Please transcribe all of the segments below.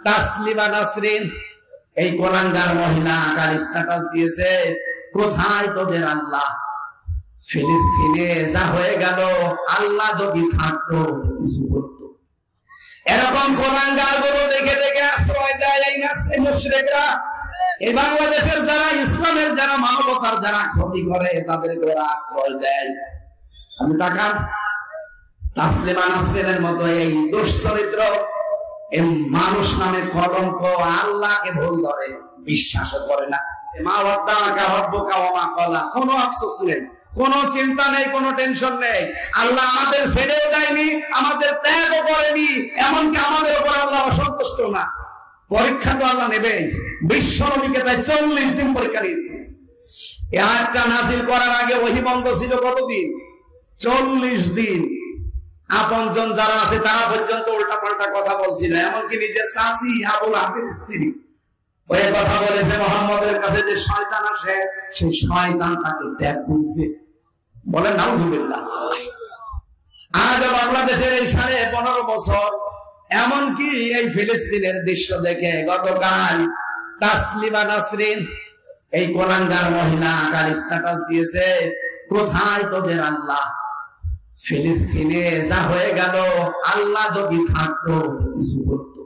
তাসলিমা নাসরিন, এই কোলাঙ্গার মহিলা কার স্ট্যাটাস দিয়েছে, কোথায় তোদের আল্লাহ? ফিলিস্তিনে যা হয়ে গেল, আল্লাহ যদি থাকতো কিছু করতো। এরকম কোলাঙ্গার গুলো দেখে দেখে আশ্রয় দেয় এই নাসরিন মুশরিকরা। এই বাংলাদেশের যারা ইসলামের, যারা মানবতার যারা ক্ষতি করে, তাদেরকে ওরা আশ্রয় দেয়। আমি তাকান, তাসলিমা নাসরিনের মতো এই দুশ্চরিত্র, এই মানুষ নামে কলঙ্ক, আল্লাহকে ভুল ধরে, বিশ্বাস করে না। মা ওয়াদ্দাআকা রাব্বুকা ওয়া মা ক্বালা, কোনো আফসোস নেই, কোনো চিন্তা নেই, কোনো টেনশন নেই। আল্লাহ আমাদের ছেড়েও দেয়নি, আমাদের ত্যাগও করেনি, এমনকি আমাদের উপর আল্লাহ অসন্তুষ্ট না। পরীক্ষা তো আল্লাহ নেবেই। বিশ্ব নবীকে তাই 40 দিন পরীক্ষা নিয়েছে। এই আয়াতটা নাযিল করার আগে ওহী বন্ধ ছিল কতদিন? 40 দিন। আপনজন যারা আছে তারা পর্যন্ত উল্টা পাল্টা কথা বলছিল, এমনকি নিজের চাচি আবু লাহাবের স্ত্রী ওই কথা বলেছে মুহাম্মদের কাছে যে শয়তান আসে, সেই শয়তান তাকে ত্যাগ করেছে। বলেন নাউজুবিল্লাহ। আজ বাংলাদেশের এই 15.5 বছর, এমনকি এই ফিলিস্তিনের দৃশ্য দেখে গতকাল তাসলিমা নাসরিন, এই কোলাঙ্গার মহিলা কার স্ট্যাটাস দিয়েছে, কোথায় তোদের আল্লাহ? ফিলিস্তিনে যা হয়ে গেল, আল্লাহ যদি থাকতো কিছু করতো।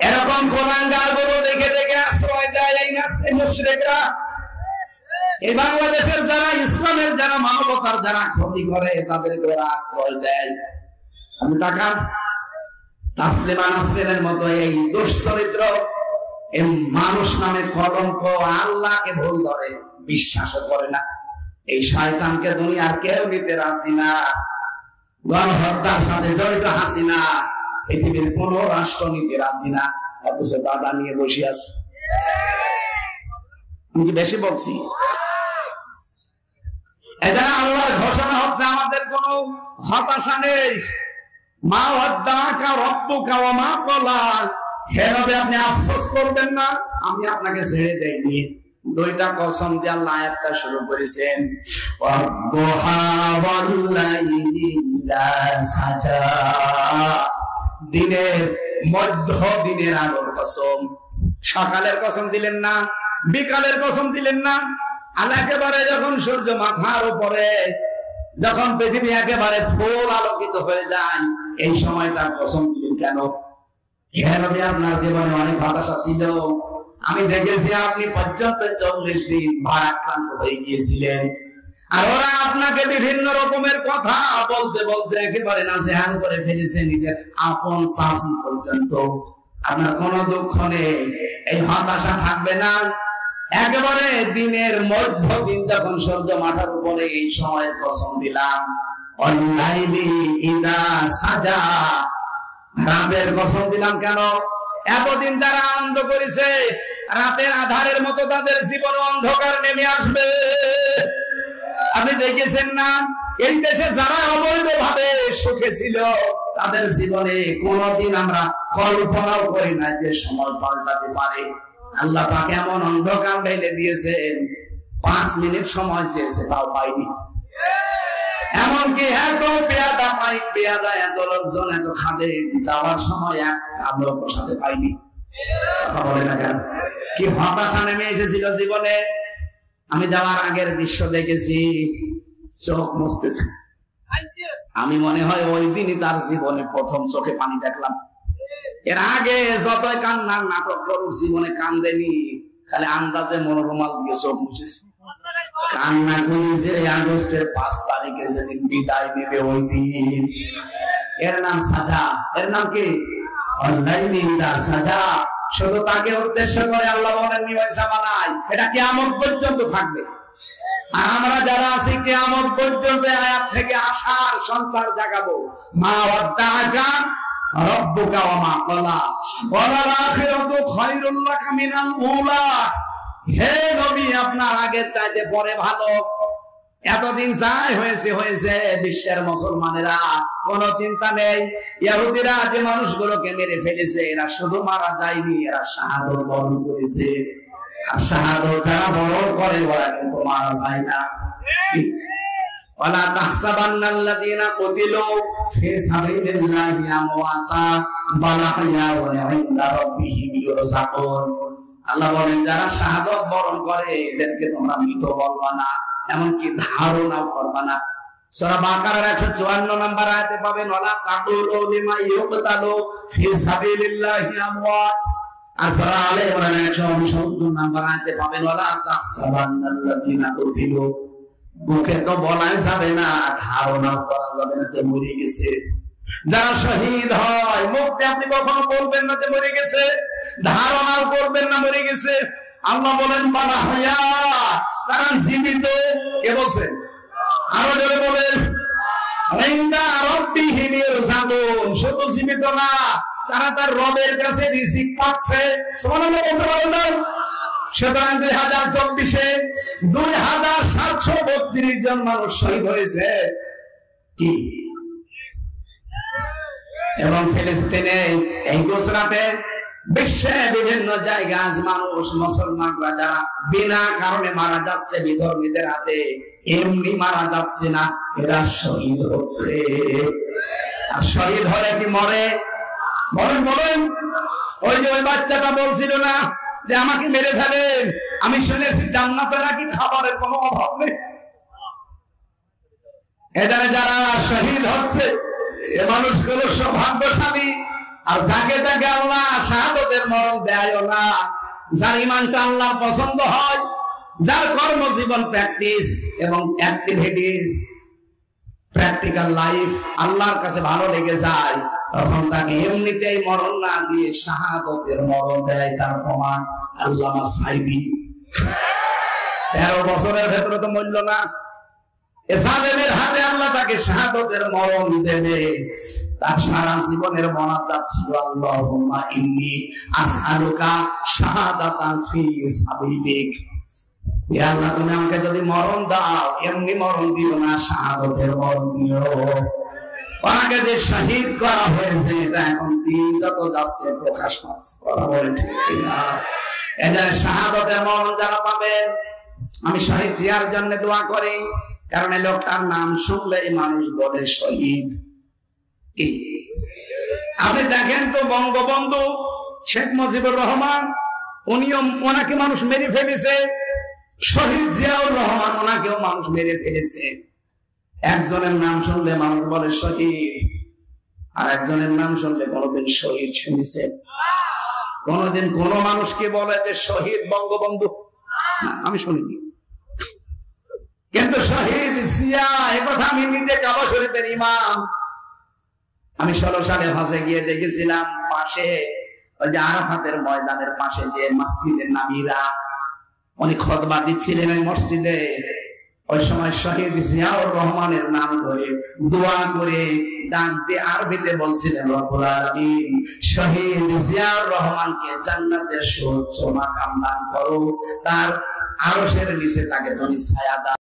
এরকম কোলাঙ্গার গুলো দেখে দেখে আশ্রয় দেয় এই নাসরিন মুশরিকরা। এই বাংলাদেশের যারা ইসলামের, যারা মানবতার যারা ক্ষতি করে, তাদেরকে ওরা আশ্রয় দেয়। আমি তাকান, তাসলিমা নাসরিনের মতো এই দুশ্চরিত্র, এই মানুষ নামে কলঙ্ক, আল্লাহকে ভুল ধরে, বিশ্বাস করে না। এই শয়তানকে দুনিয়ার কেউ নিতে রাজি না। গণহত্যার সাথে জড়িত হাসিনা পৃথিবীর কোন রাষ্ট্র নিতে রাজি না, অথচ দাদা নিয়ে বসে আছে। আমি কি বেশি বলছি? এটা আল্লাহর ঘোষণা হচ্ছে, আমাদের কোন হতাশা নেই। মা ওয়াদ্দাআকা রাব্বুকা ওয়া মা ক্বালা, হে নবী আপনি আফসোস করবেন না, আমি আপনাকে ছেড়ে দেইনি। দুইটা কসম দিয়ে আল্লাহ আয়াতটা শুরু করেছেন, ওয়াদুহা ওয়াল লাইলি ইযা সাজা, দিনের মধ্য, দিনের আলোর কসম। সকালের কসম দিলেন না, বিকালের কসম দিলেন না। আর একেবারে যখন সূর্য মাথার উপরে, যখন পৃথিবী একেবারে ফুল আলোকিত হয়ে যায়, এই সময়টার কসম দিলেন কেন? হে নবী আপনার জীবনে অনেক হতাশা ছিল, আমি দেখেছি আপনি পর্যন্ত 40 দিন ভারাক্রান্ত হয়ে গিয়েছিলেন। আর ওরা আপনাকে বিভিন্ন রকমের কথা বলতে বলতে একেবারে নাজেহাল করে ফেলেছে, নিজের আপন চাচি পর্যন্ত। আপনার কোনো দুঃখ নেই, এই হতাশা থাকবে না। একেবারে দিনের মধ্য দিন যখন সূর্য মাথার উপরে, এই সময়ের কসম দিলাম। অনলাইনি ইদা সাজা, রাতের কসম দিলাম কেন? এতদিন যারা আনন্দ করেছে, রাতের আধারের মতো তাদের জীবন অন্ধকার নেমে আসবে। আপনি দেখেছেন না, এই দেশে যারা অবৈধভাবে সুখে ছিল, তাদের জীবনে কোনদিন আমরা কল্পনাও করি না যে সময় পাল্টাতে পারে। আল্লাহ পাক এমন অন্ধকার ঢেলে দিয়েছেন, 5 মিনিট সময় চেয়েছে তাও পাইনি। এমনকি এত পেয়াদা এত লোকজন এত খাদে যাওয়ার সময় এক আলো বসাতে পাইনি। কথা বলে না কেন? কি হতাশা নেমে এসেছিল জীবনে। আমি যাওয়ার আগের দৃশ্য দেখেছি, চোখ মুছতেছে। আমি মনে হয় ওই দিনই তার জীবনে প্রথম চোখে পানি দেখলাম। এর আগে যতই কান্নার নাটক করুক, জীবনে কান্দেনি, খালি আন্দাজে মনোরমাল দিয়ে চোখ মুছেছে। কান্না করেছে আগস্টের 5 তারিখে, যেদিন বিদায় নেবে ওই দিন। এর নাম সাজা। এর নাম কি? অনলাইনে সাজা। শুধু তাকে উদ্দেশ্য করে আল্লাহ বলেন নিবাই, এটা কিয়ামত পর্যন্ত থাকবে। আর আমরা যারা আছি কিয়ামত পর্যন্ত আয়াত থেকে আশার সঞ্চার জাগাবো। মা ওয়াদ্দাআকা রাব্বুকা ওয়া মা ক্বালা, ওয়াল আখিরাতু খায়রুল লাকা মিনাল উলা। হে নবী আপনার আগের চাইতে পরে ভালো। এতদিন যাই হয়েছে হয়েছে, বিশ্বের মুসলমানেরা কোনো চিন্তা নেই। ইহুদিরা যে মানুষগুলোকে মেরে ফেলেছে, এরা শুধু মারা যায়নি, এরা শাহাদাত বরণ করেছে। আর শাহাদাত যারা বরণ করে ওরা কিন্তু মারা যায় না। ওয়ালা তাহসাবান্নাল্লাযীনা কুতিলু ফি সাবিলিল্লাহি আমওয়াতা বাল আহইয়াউন ইনদা রাব্বিহিম ইউরযাকুন। আল্লাহ বলেন যারা শাহাদাত বরণ করে এদেরকে তোমরা মৃত বলবা না, এমনকি ধারণাও করবা না। সূরা বাকারার 154 নম্বর আয়াতে পাবেন ওয়ালা তাকুলু লিমা ইউকতালু ফি সাবিলিল্লাহি আমওয়াত। আর সূরা আলে ইমরান 169 নম্বর আয়াতে পাবেন ওয়ালা তাহসাবান্নাল্লাযিনা কুতিলু। মুখে তো বলাই যাবে না, ধারণা করা যাবে না যে মরে গেছে। যারা শহীদ হয় মুখে আপনি কখনো বলবেন না যে মরে গেছে, ধারণাও করবেন না মরে গেছে। আল্লাহ বলেন বালা হায়া, তারা জীবিত। কে বলছেন? আরো জোরে বলেন ইনদা রাব্বিহিম ইউরযাকুন। শুধু জীবিত না, তারা তার রবের কাছে রিজিক পাচ্ছে। সুবহানাল্লাহ বলতে পারেন না? সুতরাং 2024-এ 2732 জন মানুষ শহীদ হয়েছে। কি? এবং ফিলিস্তিনে এই গুজরাটে বিশ্বে বিভিন্ন জায়গায় আজ মানুষ মুসলমানরা যারা বিনা কারণে মারা যাচ্ছে বিধর্মীদের হাতে, এমনি মারা যাচ্ছে না, এরা শহীদ হচ্ছে। আর শহীদ হলে কি মরে? বলেন বলেন। ওই যে ওই বাচ্চাটা বলছিল না যে আমাকে মেরে ফেলেন, আমি শুনেছি জান্নাতে নাকি খাবারের কোনো অভাব নেই। এখানে যারা শহীদ হচ্ছে এ মানুষগুলো সৌভাগ্যশালী। আর যাকে যাকে আল্লাহ শাহাদাতের মরণ দেয়ও না, যার ইমানটা আল্লাহ পছন্দ হয়, যার কর্মজীবন প্র্যাকটিস এবং অ্যাক্টিভিটিস প্র্যাকটিক্যাল লাইফ আল্লাহর কাছে ভালো লেগে যায়, তখন তাকে এমনিতেই মরণ না দিয়ে শাহাদাতের মরণ দেয়। তার প্রমাণ আল্লামা সাঈদী 13 বছরের ভেতরে তো মরল না। এসালেমের হাতে আল্লাহ তাকে শাহাদাতের মরণ দেবে। তার সারা জীবনের মোনাজাত ছিল আল্লাহুম্মা ইন্নী আসআলুকা শাহাদাতান ফি সাবিলিক। ইয়া আল্লাহ তুমি আমাকে যদি মরণ দাও, এমনি মরণ দিও না, শাহাদাতের মরণ দিও। ওনাকে যে শহীদ করা হয়েছে এটা এখন দিন যত যাচ্ছে প্রকাশ পাচ্ছে। কথা বলে ঠিক না? এটা শাহাদাতের মরণ যারা পাবে, আমি শহীদ জিয়ার জন্য দোয়া করি। কারণ এই লোকটার নাম শুনলেই মানুষ বলে শহীদ। কি আপনি দেখেন তো বঙ্গবন্ধু শেখ মুজিবুর রহমান, ওনাকে মানুষ মেরে ফেলেছে। শহীদ জিয়াউর রহমান, ওনাকেও মানুষ মেরে ফেলেছে। একজনের নাম শুনলে মানুষ বলে শহীদ, আর একজনের নাম শুনলে কোনদিন শহীদ শুনেছেন? কোনদিন কোন মানুষকে বলে যে শহীদ বঙ্গবন্ধু? আমি শুনিনি। কিন্তু শহীদ জিয়া, এ কথা আমি নিজে কাবা শরীফের ইমাম। আমি 16 সালে হজে গিয়ে দেখেছিলাম পাশে ওই যে আরাফাতের ময়দানের পাশে যে মসজিদের নামিরা উনি খুতবা দিচ্ছিলেন ওই মসজিদে। ওই সময় শহীদ জিয়াউর রহমানের নাম ধরে দোয়া করে ডাক দিয়ে আরবিতে বলছিলেন রব্বুল আলামিন শহীদ জিয়াউর রহমানকে জান্নাতের সুউচ্চ মাকাম দান করো, তার আরশের নিচে তাকে তুমি ছায়া দাও।